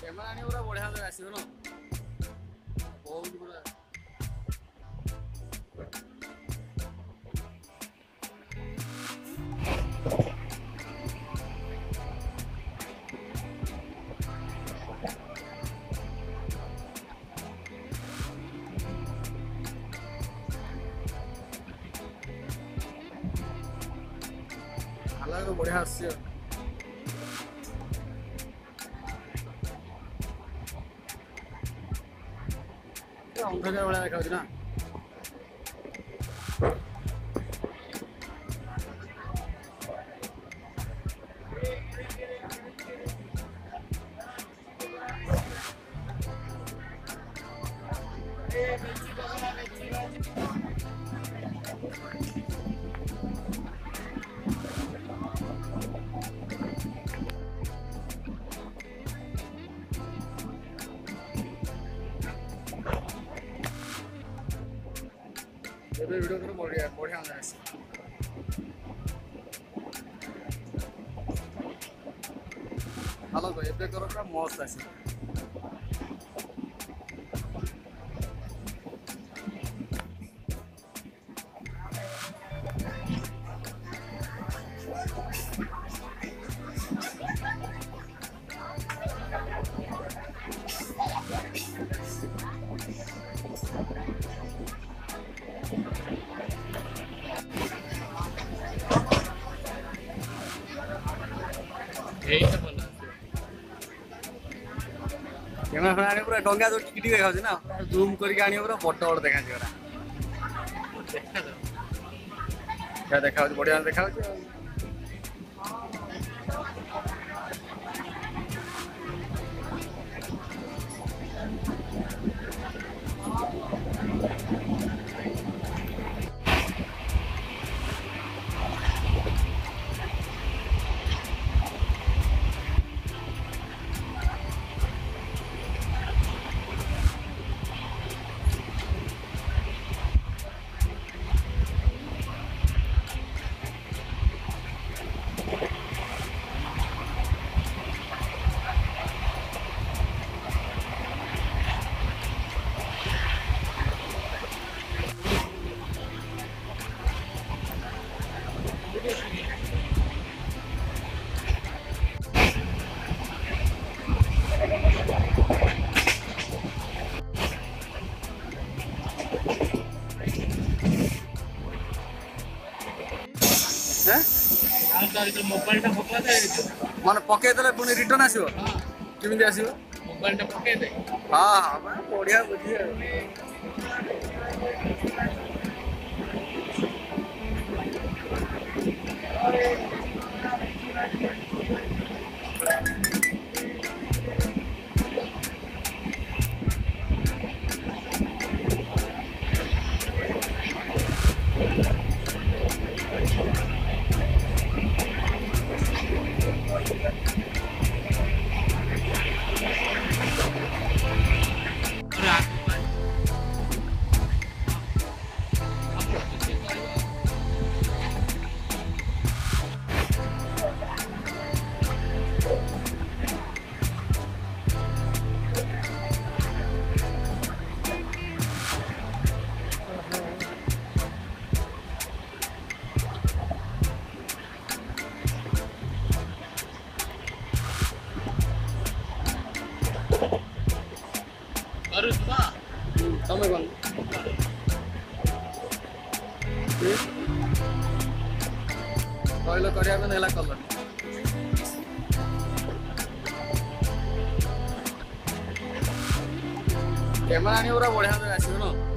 camera आनी पूरा बढ़िया से आसीबो न बहुत पूरा अलग बढ़िया आसी अंधकार भाया देखा ना वीडियो कर बढ़िया बढ़िया हेलो भाई एबे कर पूरा मस्त आसी कैमरा आने पूरा डंगा तो टिकी देखा ना जूम करके आने पूरा बड़ बड़ देखा क्या देखा बढ़िया देखा मोबाइल मान पकईदे पुणी रिटर्न आसो केमी आसो मोबाइल पकईदे हाँ हाँ बढ़िया बुझी तमें कौन कहल करा कल कैमरा आनी पूरा बढ़िया आसो न